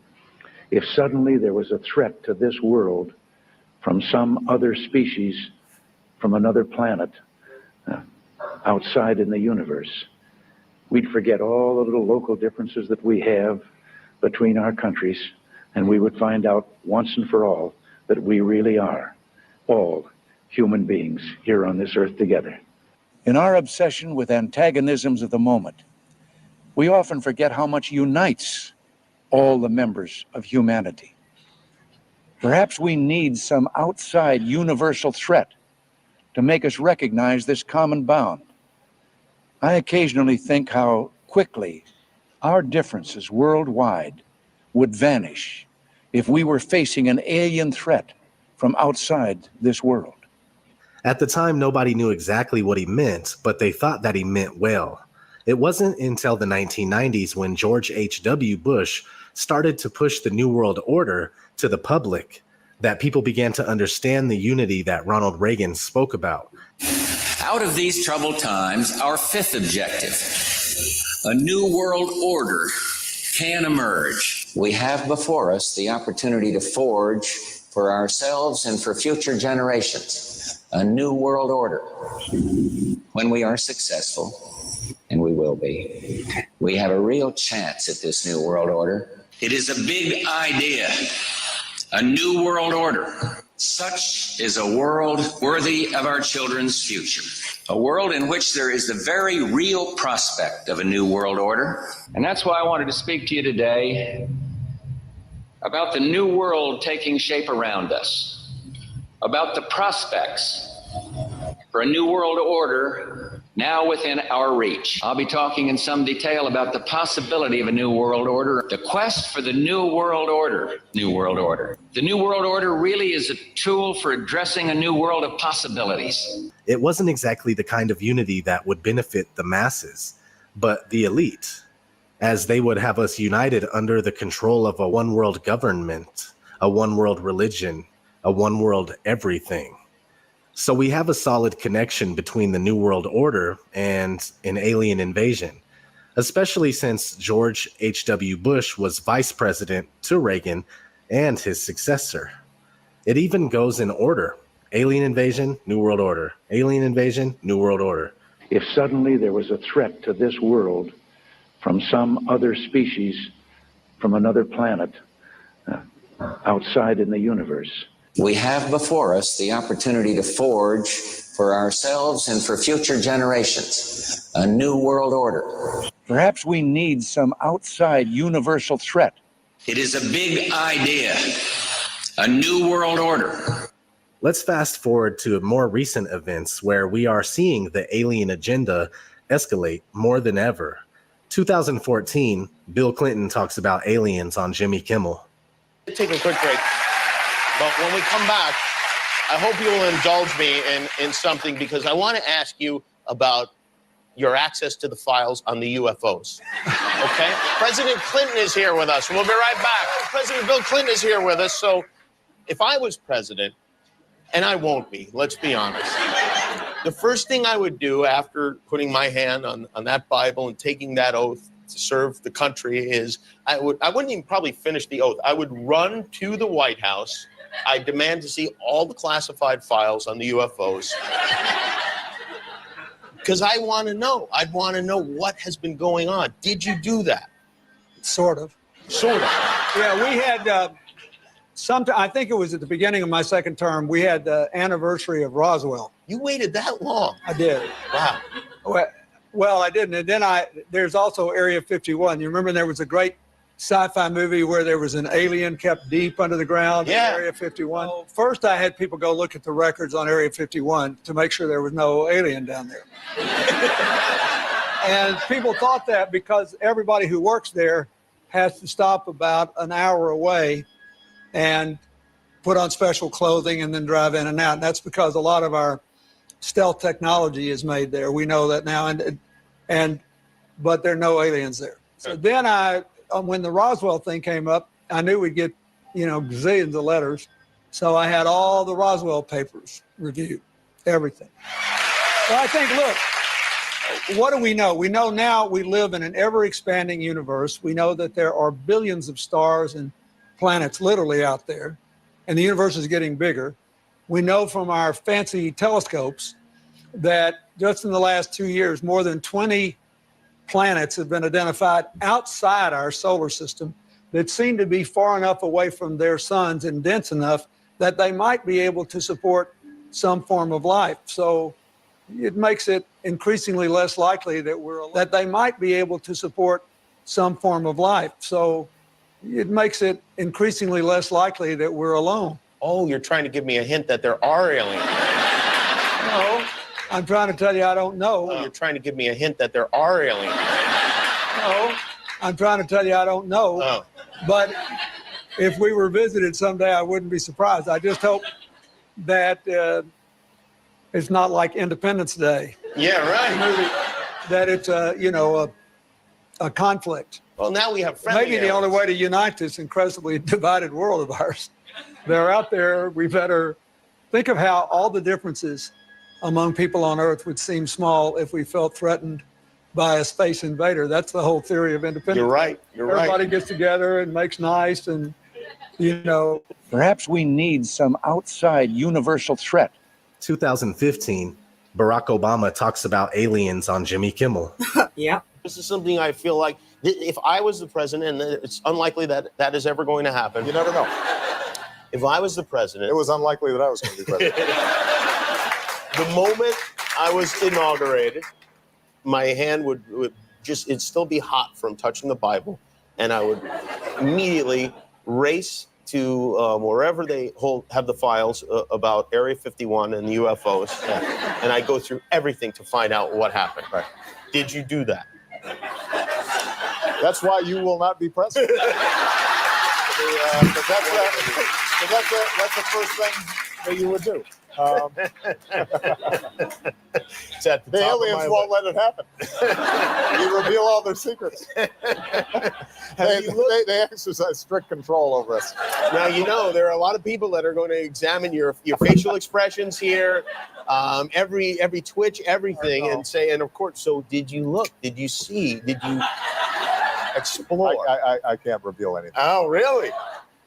if suddenly there was a threat to this world from some other species from another planet outside in the universe. We'd forget all the little local differences that we have between our countries, and we would find out once and for all that we really are all human beings here on this earth together. In our obsession with antagonisms of the moment, we often forget how much unites all the members of humanity. Perhaps we need some outside universal threat to make us recognize this common bound. I occasionally think how quickly our differences worldwide would vanish if we were facing an alien threat from outside this world. At the time, nobody knew exactly what he meant, but they thought that he meant well. It wasn't until the 1990s when George H.W. Bush started to push the New World Order to the public that people began to understand the unity that Ronald Reagan spoke about. Out of these troubled times, our fifth objective, a new world order, can emerge. We have before us the opportunity to forge for ourselves and for future generations a new world order. When we are successful, and we will be, we have a real chance at this new world order. It is a big idea, a new world order. Such is a world worthy of our children's future. A world in which there is the very real prospect of a new world order. And that's why I wanted to speak to you today about the new world taking shape around us, about the prospects for a new world order now within our reach. I'll be talking in some detail about the possibility of a new world order, the quest for the new world order. New world order. The new world order really is a tool for addressing a new world of possibilities. It wasn't exactly the kind of unity that would benefit the masses, but the elite, as they would have us united under the control of a one world government, a one world religion, a one world everything. So we have a solid connection between the New World Order and an alien invasion, especially since George H.W. Bush was vice president to Reagan and his successor. It even goes in order: alien invasion, New World Order; alien invasion, New World Order. If suddenly there was a threat to this world from some other species, from another planet, outside in the universe, we have before us the opportunity to forge for ourselves and for future generations a new world order. perhaps we need some outside universal threat. It is a big idea, a new world order. Let's fast forward to more recent events where we are seeing the alien agenda escalate more than ever. 2014, Bill Clinton talks about aliens on Jimmy Kimmel. Take a quick break. But when we come back, I hope you will indulge me in something, because I want to ask you about your access to the files on the UFOs. Okay? President Clinton is here with us. We'll be right back. President Bill Clinton is here with us. So if I was president, and I won't be, let's be honest, the first thing I would do after putting my hand on that Bible and taking that oath to serve the country is I wouldn't even probably finish the oath. I would run to the White House. I demand to see all the classified files on the UFOs. Because I want to know. I'd want to know what has been going on. Did you do that? Sort of. Sort of. Yeah, we had I think it was at the beginning of my second term, we had the anniversary of Roswell. You waited that long? I did. Wow. Well, I didn't. And then there's also Area 51. You remember there was a great sci-fi movie where there was an alien kept deep under the ground in Area 51. Well, first, I had people go look at the records on Area 51 to make sure there was no alien down there. And people thought that because everybody who works there has to stop about an hour away and put on special clothing and then drive in and out. And that's because a lot of our stealth technology is made there. We know that now, but there are no aliens there. So then when the Roswell thing came up, I knew we'd get, gazillions of letters. So I had all the Roswell papers reviewed, everything. So I think, look, what do we know? We know now we live in an ever-expanding universe. We know that there are billions of stars and planets literally out there, and the universe is getting bigger. We know from our fancy telescopes that just in the last 2 years, more than 20 planets have been identified outside our solar system that seem to be far enough away from their suns and dense enough that they might be able to support some form of life. So it makes it increasingly less likely that they might be able to support some form of life. So it makes it increasingly less likely that we're alone. Oh, you're trying to give me a hint that there are aliens. No, I'm trying to tell you I don't know. Oh, you're trying to give me a hint that there are aliens. No, I'm trying to tell you I don't know. Oh. But if we were visited someday, I wouldn't be surprised. I just hope that it's not like Independence Day. Yeah, right. That it's a conflict. Well, now we have friendly Maybe the only way to unite this incredibly divided world of ours. They're out there. We better think of how all the differences among people on Earth would seem small if we felt threatened by a space invader. That's the whole theory of independence. You're right. Everybody gets together and makes nice and, Perhaps we need some outside universal threat. 2015, Barack Obama talks about aliens on Jimmy Kimmel. Yeah. This is something I feel like if I was the president, and it's unlikely that that is ever going to happen. You never know. If I was the president. It was unlikely that I was going to be president. The moment I was inaugurated, my hand would it'd still be hot from touching the Bible, and I would immediately race to wherever they have the files about Area 51 and the UFOs, and I go through everything to find out what happened. Right. Did you do that? That's why you will not be president. That's the first thing that you would do. The aliens won't let it happen. You reveal all their secrets. They exercise strict control over us. Now, there are a lot of people that are going to examine your facial expressions here, every twitch, everything, and say, and of course, so did you look? Did you see? Did you explore? I can't reveal anything. Oh, really?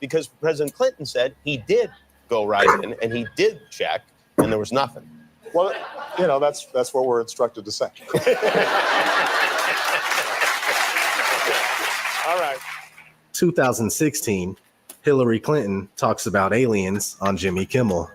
Because President Clinton said he did go right in and he did check, and there was nothing. Well, that's what we're instructed to say. All right. 2016, Hillary Clinton talks about aliens on Jimmy Kimmel.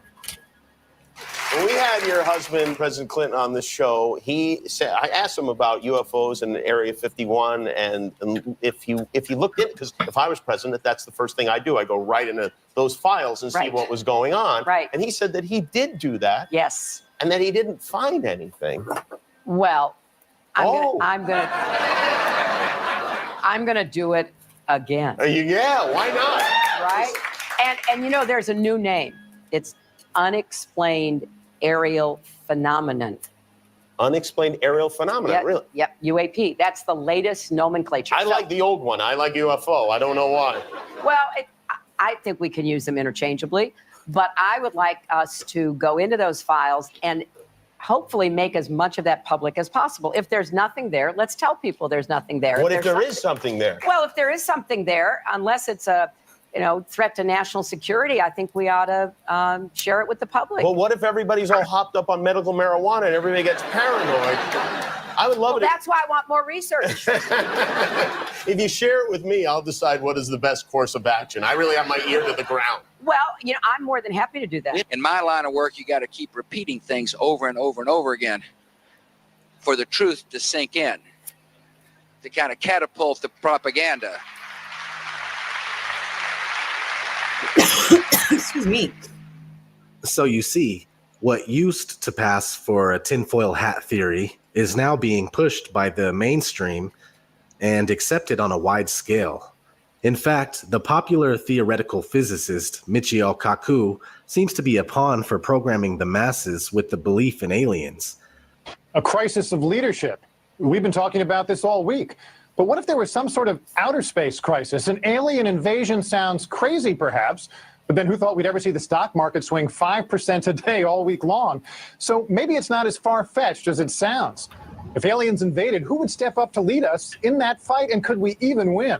When we had your husband, President Clinton, on this show, he said, I asked him about UFOs in Area 51, and if he looked in, because if I was president, that's the first thing I do. I go right into those files and see what was going on. Right. And he said that he did do that. Yes. And that he didn't find anything. Well, I'm gonna do it again. Yeah, why not? Right? And there's a new name. It's unexplained aerial phenomenon. Unexplained aerial phenomenon, Yep, really? Yep, UAP. That's the latest nomenclature. I like the old one. I like UFO. I don't know why. Well, I think we can use them interchangeably, but I would like us to go into those files and hopefully make as much of that public as possible. If there's nothing there, let's tell people there's nothing there. What if there is something there? Well, if there is something there, unless it's a threat to national security, I think we ought to share it with the public. Well, what if everybody's all hopped up on medical marijuana and everybody gets paranoid? I would love it. That's why I want more research. If you share it with me, I'll decide what is the best course of action. I really have my ear to the ground. Well, I'm more than happy to do that. In my line of work, you got to keep repeating things over and over and over again for the truth to sink in, to kind of catapult the propaganda. Excuse me. So you see, what used to pass for a tinfoil hat theory is now being pushed by the mainstream and accepted on a wide scale. In fact, the popular theoretical physicist Michio Kaku seems to be a pawn for programming the masses with the belief in aliens. A crisis of leadership. We've been talking about this all week. But what if there was some sort of outer space crisis? An alien invasion sounds crazy, perhaps, but then who thought we'd ever see the stock market swing 5% a day all week long? So maybe it's not as far-fetched as it sounds. If aliens invaded, who would step up to lead us in that fight, and could we even win?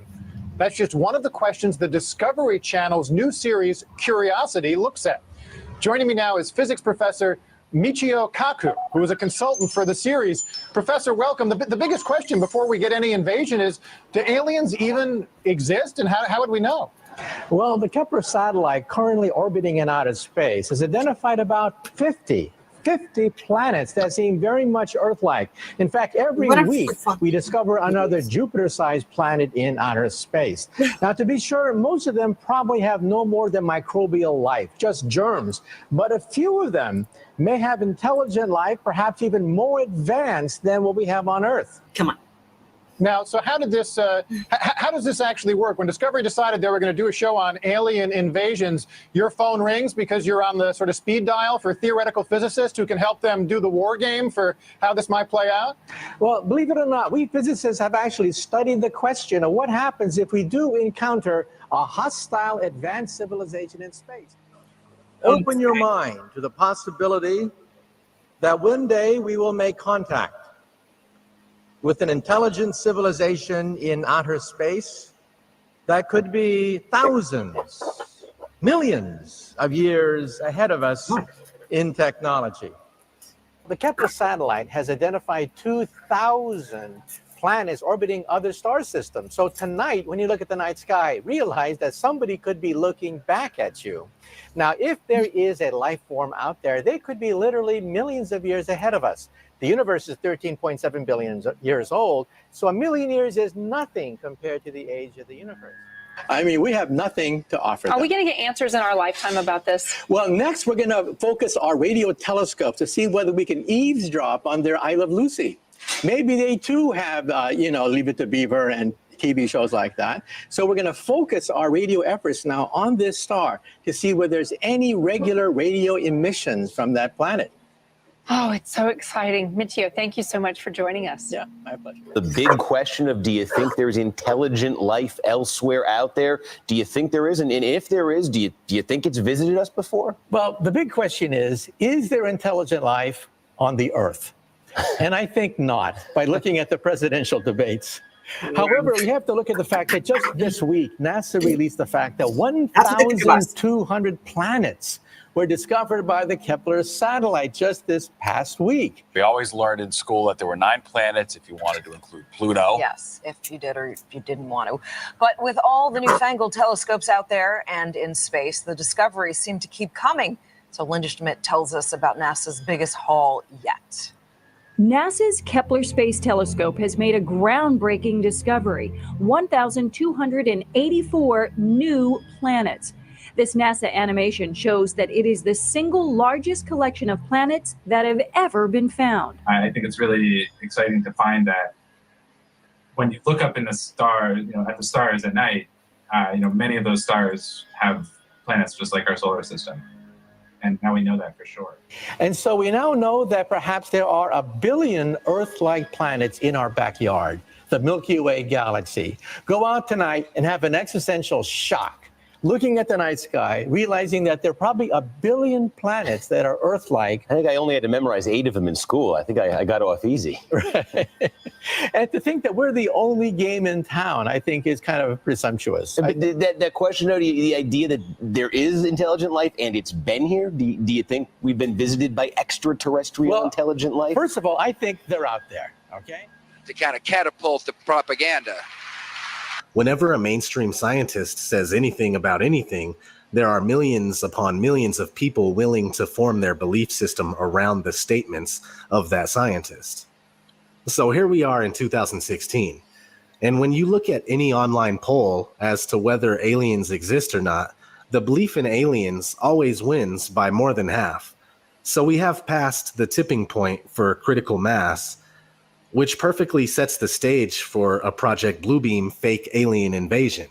That's just one of the questions the Discovery Channel's new series, Curiosity, looks at. Joining me now is physics professor Michio Kaku, who is a consultant for the series. Professor, welcome. The biggest question before we get any invasion is, do aliens even exist, and how would we know? Well, the Kepler satellite currently orbiting in outer space has identified about 50 planets that seem very much Earth-like. In fact, every week we discover another Jupiter-sized planet in outer space. Now, to be sure, most of them probably have no more than microbial life, just germs. But a few of them may have intelligent life, perhaps even more advanced than what we have on Earth. Come on. Now, so how does this actually work? When Discovery decided they were going to do a show on alien invasions, your phone rings because you're on the sort of speed dial for theoretical physicists who can help them do the war game for how this might play out? Well, believe it or not, we physicists have actually studied the question of what happens if we do encounter a hostile advanced civilization in space. Open your mind to the possibility that one day we will make contact with an intelligent civilization in outer space that could be thousands, millions of years ahead of us in technology. The Kepler satellite has identified 2,000 planets orbiting other star systems. So tonight, when you look at the night sky, realize that somebody could be looking back at you. Now, if there is a life form out there, they could be literally millions of years ahead of us. The universe is 13.7 billion years old, so a million years is nothing compared to the age of the universe. I mean, we have nothing to offer them. Are we going to get answers in our lifetime about this? Well, next we're going to focus our radio telescope to see whether we can eavesdrop on their I Love Lucy. Maybe they too have, Leave It to Beaver and TV shows like that. So we're going to focus our radio efforts now on this star to see whether there's any regular radio emissions from that planet. Oh, it's so exciting. Mitchio, thank you so much for joining us. Yeah, my pleasure. The big question of, do you think there's intelligent life elsewhere out there? Do you think there is? And if there is, do you think it's visited us before? Well, the big question is there intelligent life on the Earth? And I think not, by looking at the presidential debates. However, we have to look at the fact that just this week, NASA released the fact that 1,200 planets were discovered by the Kepler satellite just this past week. We always learned in school that there were 9 planets if you wanted to include Pluto. Yes, if you did or if you didn't want to. But with all the newfangled telescopes out there and in space, the discoveries seem to keep coming. So Linda Schmidt tells us about NASA's biggest haul yet. NASA's Kepler Space Telescope has made a groundbreaking discovery: 1,284 new planets. This NASA animation shows that it is the single largest collection of planets that have ever been found. I think it's really exciting to find that when you look up in the star, at the stars at night, many of those stars have planets just like our solar system. And now we know that for sure. And so we now know that perhaps there are 1 billion Earth-like planets in our backyard, the Milky Way galaxy. Go out tonight and have an existential shock, looking at the night sky, realizing that there are probably 1 billion planets that are Earth-like. I think I only had to memorize 8 of them in school. I think I got off easy. Right. And to think that we're the only game in town, I think is kind of presumptuous. But that question, though, the idea that there is intelligent life and it's been here, do you think we've been visited by extraterrestrial intelligent life? First of all, I think they're out there, okay? To kind of catapult the propaganda. Whenever a mainstream scientist says anything about anything, there are millions upon millions of people willing to form their belief system around the statements of that scientist. So here we are in 2016. And when you look at any online poll as to whether aliens exist or not, the belief in aliens always wins by more than half. So we have passed the tipping point for critical mass, which perfectly sets the stage for a Project Bluebeam fake alien invasion.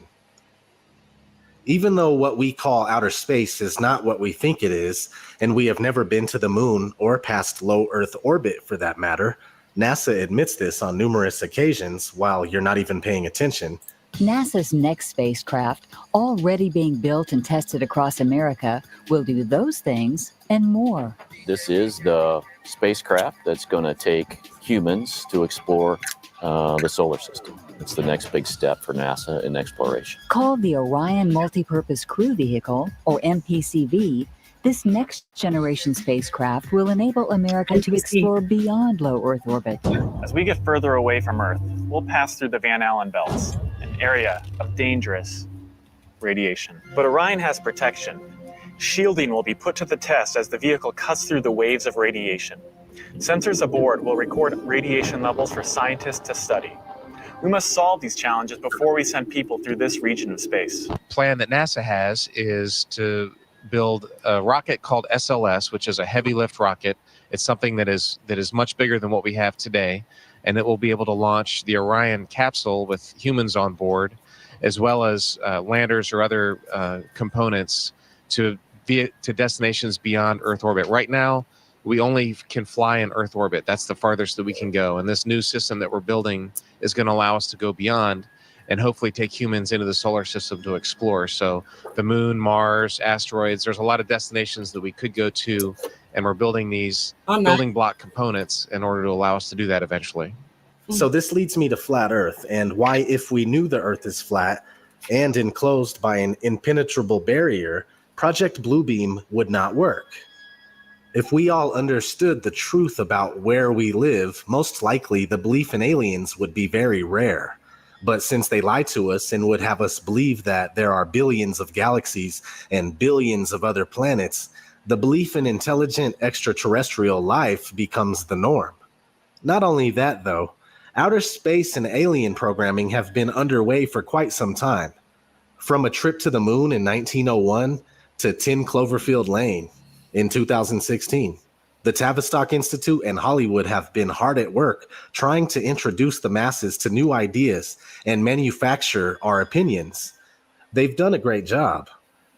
Even though what we call outer space is not what we think it is, and we have never been to the moon or past low Earth orbit for that matter, NASA admits this on numerous occasions while you're not even paying attention. NASA's next spacecraft, already being built and tested across America, will do those things and more. This is the spacecraft that's going to take humans to explore the solar system. It's the next big step for NASA in exploration. Called the Orion Multipurpose Crew Vehicle, or MPCV, this next-generation spacecraft will enable America to explore beyond low Earth orbit. As we get further away from Earth, we'll pass through the Van Allen belts, an area of dangerous radiation. But Orion has protection. Shielding will be put to the test as the vehicle cuts through the waves of radiation. Sensors aboard will record radiation levels for scientists to study. We must solve these challenges before we send people through this region of space. Plan that NASA has is to build a rocket called SLS, which is a heavy lift rocket. It's something that is much bigger than what we have today, and it will be able to launch the Orion capsule with humans on board, as well as landers or other components to destinations beyond Earth orbit. Right now, we only can fly in Earth orbit. That's the farthest that we can go. And this new system that we're building is going to allow us to go beyond and hopefully take humans into the solar system to explore. So the moon, Mars, asteroids, there's a lot of destinations that we could go to, and we're building these building block components in order to allow us to do that eventually. So this leads me to flat Earth and why, if we knew the Earth is flat and enclosed by an impenetrable barrier, Project Bluebeam would not work. If we all understood the truth about where we live, most likely the belief in aliens would be very rare. But since they lie to us and would have us believe that there are billions of galaxies and billions of other planets, the belief in intelligent extraterrestrial life becomes the norm. Not only that, though, outer space and alien programming have been underway for quite some time. From a trip to the moon in 1901 to 10 Cloverfield Lane in 2016. The Tavistock Institute and Hollywood have been hard at work trying to introduce the masses to new ideas and manufacture our opinions. They've done a great job.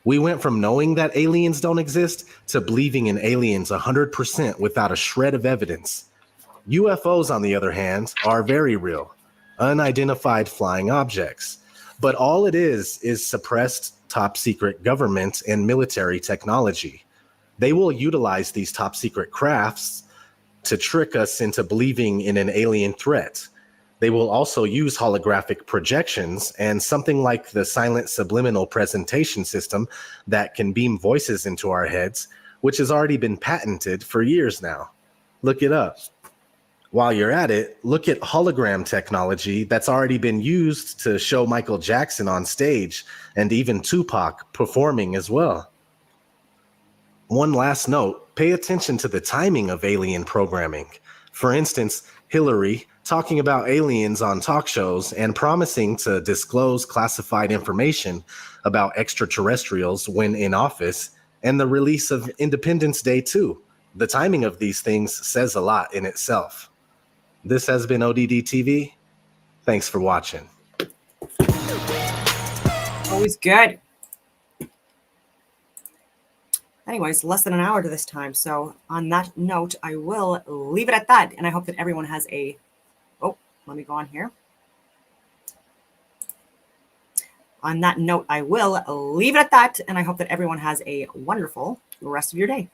We went from knowing that aliens don't exist to believing in aliens 100% without a shred of evidence. UFOs, on the other hand, are very real, unidentified flying objects. But all it is suppressed top secret government and military technology. They will utilize these top secret crafts to trick us into believing in an alien threat. They will also use holographic projections and something like the silent subliminal presentation system that can beam voices into our heads, which has already been patented for years now. Look it up. While you're at it, look at hologram technology that's already been used to show Michael Jackson on stage and even Tupac performing as well. One last note, pay attention to the timing of alien programming. For instance, Hillary talking about aliens on talk shows and promising to disclose classified information about extraterrestrials when in office, and the release of Independence Day 2. The timing of these things says a lot in itself. This has been ODD TV. Thanks for watching. Always good. Anyways, less than an hour to this time. So on that note, I will leave it at that. And I hope that everyone has a, let me go on here. On that note, I will leave it at that. And I hope that everyone has a wonderful rest of your day.